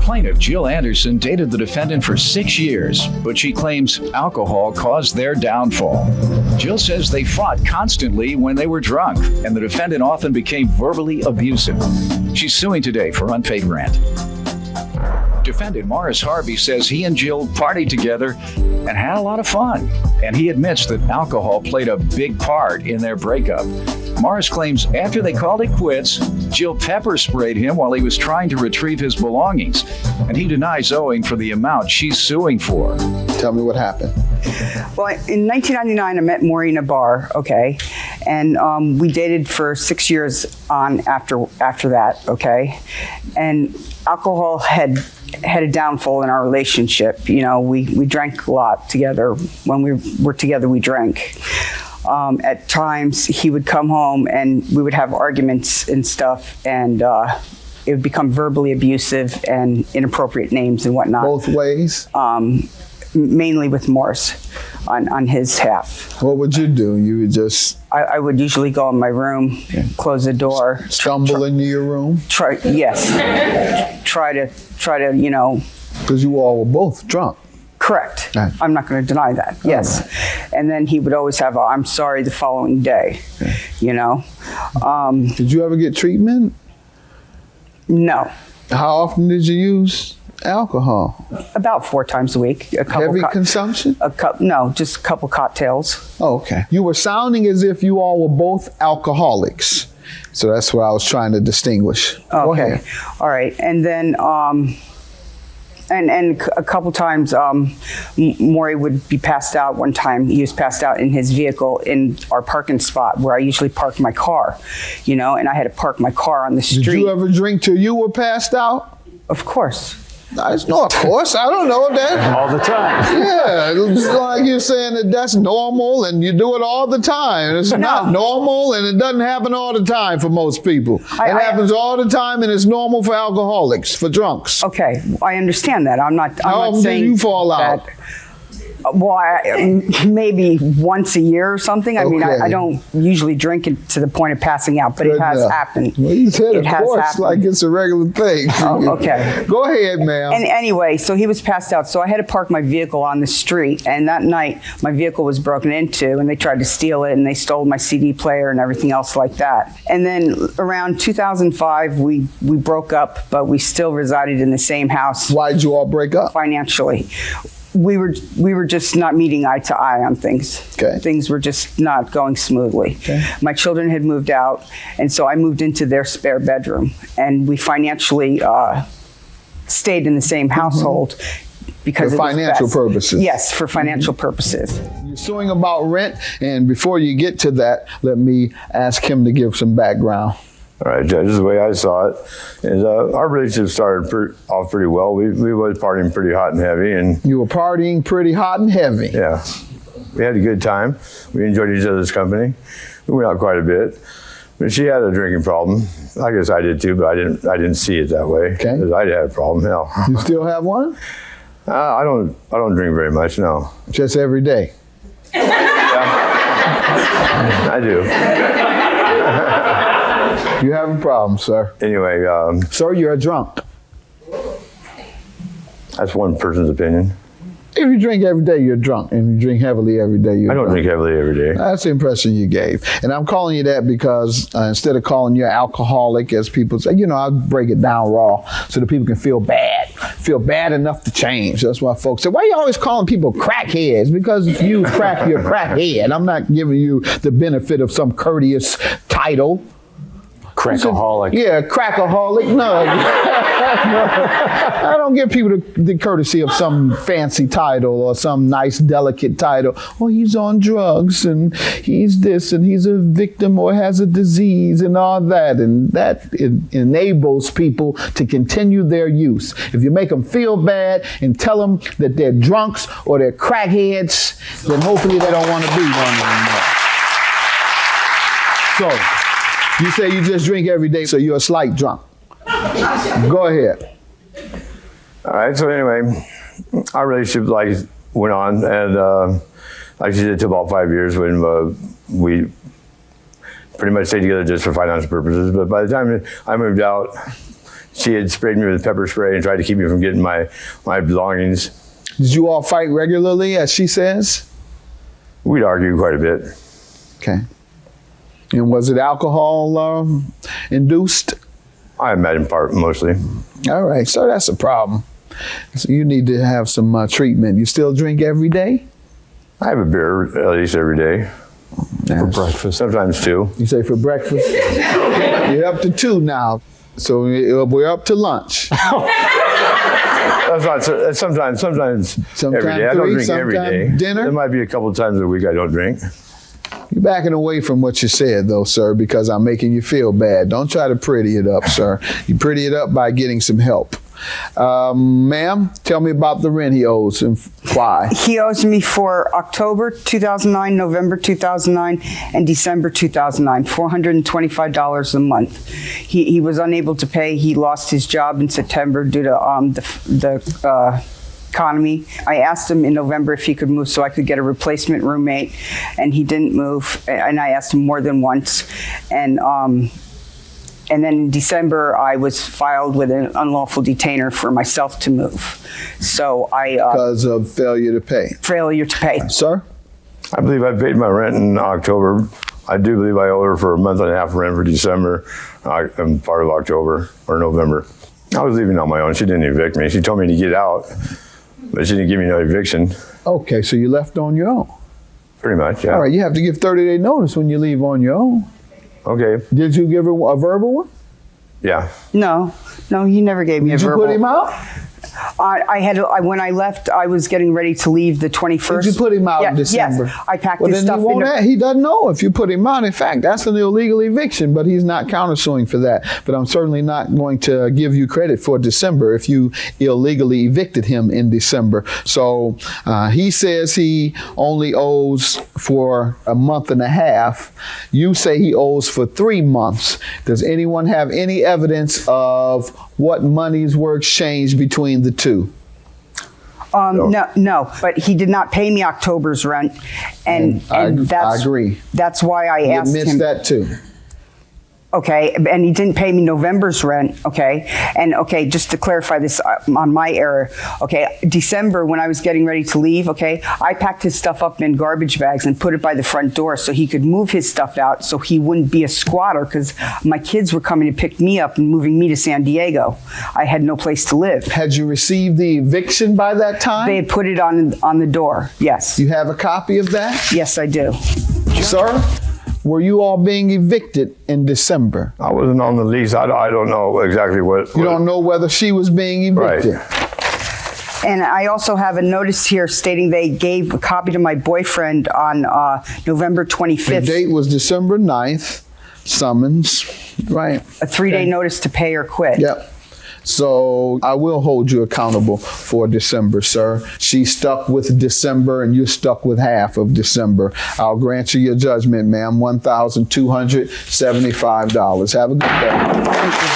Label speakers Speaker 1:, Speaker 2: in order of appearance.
Speaker 1: Plaintiff Jill Anderson dated the defendant for 6 years, but she claims alcohol caused their downfall. Jill says they fought constantly when they were drunk, and the defendant often became verbally abusive. She's suing today for unpaid rent. Defendant Morris Harvey says he and Jill partied together and had a lot of fun, and he admits that alcohol played a big part in their breakup. Morris claims after they called it quits, Jill pepper sprayed him while he was trying to retrieve his belongings, and he denies owing for the amount she's suing for.
Speaker 2: Tell me what happened.
Speaker 3: Well, in 1999, I met Maury in a bar, okay? And we dated for 6 years on after that, okay? And alcohol had a downfall in our relationship. You know, we drank a lot together. When we were together, we drank. At times, he would come home and we would have arguments and stuff, and it would become verbally abusive and inappropriate names and whatnot.
Speaker 2: Both ways?
Speaker 3: Mainly with Morris on his half.
Speaker 2: What would you do? You would just...
Speaker 3: I would usually go in my room, close the door.
Speaker 2: Stumble into your room?
Speaker 3: Try to, you know...
Speaker 2: Because you all were both drunk.
Speaker 3: Correct.
Speaker 2: Right.
Speaker 3: I'm not going to deny that. Yes. Right. And then he would always have a, I'm sorry the following day, you know.
Speaker 2: Did you ever get treatment?
Speaker 3: No.
Speaker 2: How often did you use alcohol?
Speaker 3: About 4 times a week.
Speaker 2: Heavy consumption?
Speaker 3: No, just a couple cocktails.
Speaker 2: Oh, okay. You were sounding as if you all were both alcoholics. So that's what I was trying to distinguish.
Speaker 3: Okay.
Speaker 2: Go ahead.
Speaker 3: All right. And then... And a couple times, Maury would be passed out. One time, he was passed out in his vehicle in our parking spot where I usually park my car, you know, and I had to park my car on the street.
Speaker 2: Did you ever drink till you were passed out?
Speaker 3: Of course.
Speaker 2: No, of course. I don't know that.
Speaker 4: All the time.
Speaker 2: Yeah, it's like you're saying that that's normal and you do it all the time. It's not normal and it doesn't happen all the time for most people. It happens all the time and it's normal for alcoholics, for drunks.
Speaker 3: Okay, I understand that. I'm not
Speaker 2: How often
Speaker 3: saying
Speaker 2: do you fall out?
Speaker 3: Well, maybe once a year or something. I mean, I don't usually drink it to the point of passing out, but it has happened.
Speaker 2: Well, you said
Speaker 3: it
Speaker 2: of course, like it's a regular thing.
Speaker 3: Oh, okay.
Speaker 2: Go ahead, ma'am.
Speaker 3: And anyway, so he was passed out, so I had to park my vehicle on the street, and that night, my vehicle was broken into, and they tried to steal it, and they stole my CD player and everything else like that. And then around 2005, we broke up, but we still resided in the same house.
Speaker 2: Why'd you all break up?
Speaker 3: Financially. We were just not meeting eye to eye on things.
Speaker 2: Okay.
Speaker 3: Things were just not going smoothly.
Speaker 2: Okay.
Speaker 3: My children had moved out, and so I moved into their spare bedroom, and we financially stayed in the same household because
Speaker 2: for financial purposes.
Speaker 3: Yes, for financial purposes.
Speaker 2: You're suing about rent, and before you get to that, let me ask him to give some background.
Speaker 4: All right, Judge, the way I saw it is our relationship started off pretty well. We was partying pretty hot and heavy. And
Speaker 2: you were partying pretty hot and heavy.
Speaker 4: Yeah. We had a good time. We enjoyed each other's company. We went out quite a bit. But she had a drinking problem. I guess I did too, but I didn't see it that way.
Speaker 2: Okay.
Speaker 4: Because I had a problem, hell.
Speaker 2: You still have one?
Speaker 4: I don't drink very much, no.
Speaker 2: Just every day?
Speaker 4: Yeah. I do.
Speaker 2: You have a problem, sir.
Speaker 4: Anyway.
Speaker 2: Sir, you're a drunk.
Speaker 4: That's one person's opinion.
Speaker 2: If you drink every day, you're drunk. And if you drink heavily every day, you're drunk.
Speaker 4: I don't drink heavily every day.
Speaker 2: That's the impression you gave. And I'm calling you that because instead of calling you alcoholic, as people say, you know, I'll break it down raw so that people can feel bad enough to change. That's why folks say, why are you always calling people crackheads? Because if you crack, you're a crackhead. I'm not giving you the benefit of some courteous title.
Speaker 4: Crackaholic.
Speaker 2: Yeah, crackaholic. No. I don't give people the courtesy of some fancy title or some nice, delicate title. Oh, he's on drugs and he's this and he's a victim or has a disease and all that. And that enables people to continue their use. If you make them feel bad and tell them that they're drunks or they're crackheads, then hopefully they don't want to be one anymore. So, you say you just drink every day, so you're a slight drunk. Go ahead.
Speaker 4: All right, so anyway, our relationship went on, and like she did, to about 5 years when we pretty much stayed together just for financial purposes. But by the time I moved out, She had sprayed me with pepper spray and tried to keep me from getting my belongings.
Speaker 2: Did you all fight regularly, as she says?
Speaker 4: We'd argue quite a bit.
Speaker 2: Okay. And was it alcohol induced?
Speaker 4: I imagine mostly.
Speaker 2: All right, so that's a problem. So you need to have some treatment. You still drink every day?
Speaker 4: I have a beer at least every day.
Speaker 2: For
Speaker 4: breakfast. Sometimes 2.
Speaker 2: You say for breakfast? You're up to 2 now. So we're up to lunch.
Speaker 4: That's not sometimes every day. I don't
Speaker 2: 3,
Speaker 4: drink every day.
Speaker 2: Dinner?
Speaker 4: There might be a couple of times a week I don't drink.
Speaker 2: You're backing away from what you said, though, sir, because I'm making you feel bad. Don't try to pretty it up, sir. You pretty it up by getting some help. Ma'am, tell me about the rent he owes and why.
Speaker 3: He owes me for October 2009, November 2009, and December 2009, $425 a month. He was unable to pay. He lost his job in September due to the economy. I asked him in November if he could move so I could get a replacement roommate, and he didn't move. And I asked him more than once. And then in December, I was filed with an unlawful detainer for myself to move. So
Speaker 2: because of failure to pay.
Speaker 3: Failure to pay.
Speaker 2: Sir?
Speaker 4: I believe I paid my rent in October. I do believe I owe her for a month and a half rent for December and part of October or November. I was leaving on my own. She didn't evict me. She told me to get out, but she didn't give me no eviction.
Speaker 2: Okay, so you left on your own.
Speaker 4: Pretty much, yeah.
Speaker 2: All right, you have to give 30-day notice when you leave on your own.
Speaker 4: Okay.
Speaker 2: Did you give her a verbal one?
Speaker 4: Yeah.
Speaker 3: No, he never gave me a verbal.
Speaker 2: Did you put him out?
Speaker 3: When I left, I was getting ready to leave the 21st.
Speaker 2: Did you put him out in December?
Speaker 3: Yes, I packed
Speaker 2: well,
Speaker 3: his
Speaker 2: then
Speaker 3: stuff
Speaker 2: he doesn't know if you put him out. In fact, that's an illegal eviction, but he's not countersuing for that. But I'm certainly not going to give you credit for December if you illegally evicted him in December. So he says he only owes for a month and a half. You say he owes for 3 months. Does anyone have any evidence of what monies were exchanged between the two?
Speaker 3: No, but he did not pay me October's rent, and
Speaker 2: I
Speaker 3: that's,
Speaker 2: agree.
Speaker 3: That's why I asked him.
Speaker 2: Admits that too.
Speaker 3: Okay, and he didn't pay me November's rent, okay? And, okay, just to clarify this on my error, okay, December, when I was getting ready to leave, okay, I packed his stuff up in garbage bags and put it by the front door so he could move his stuff out so he wouldn't be a squatter, because my kids were coming to pick me up and moving me to San Diego. I had no place to live.
Speaker 2: Had you received the eviction by that time?
Speaker 3: They had put it on the door, yes.
Speaker 2: You have a copy of that?
Speaker 3: Yes, I do.
Speaker 2: Sir? Were you all being evicted in December?
Speaker 4: I wasn't on the lease. I don't know exactly what.
Speaker 2: You don't know whether she was being evicted?
Speaker 4: Right.
Speaker 3: And I also have a notice here stating they gave a copy to my boyfriend on November 25th.
Speaker 2: The date was December 9th, summons, right?
Speaker 3: A 3-day notice to pay or quit.
Speaker 2: Yep. So I will hold you accountable for December, sir. She stuck with December and you stuck with half of December. I'll grant you your judgment, ma'am, $1,275. Have a good day.
Speaker 3: Thank you.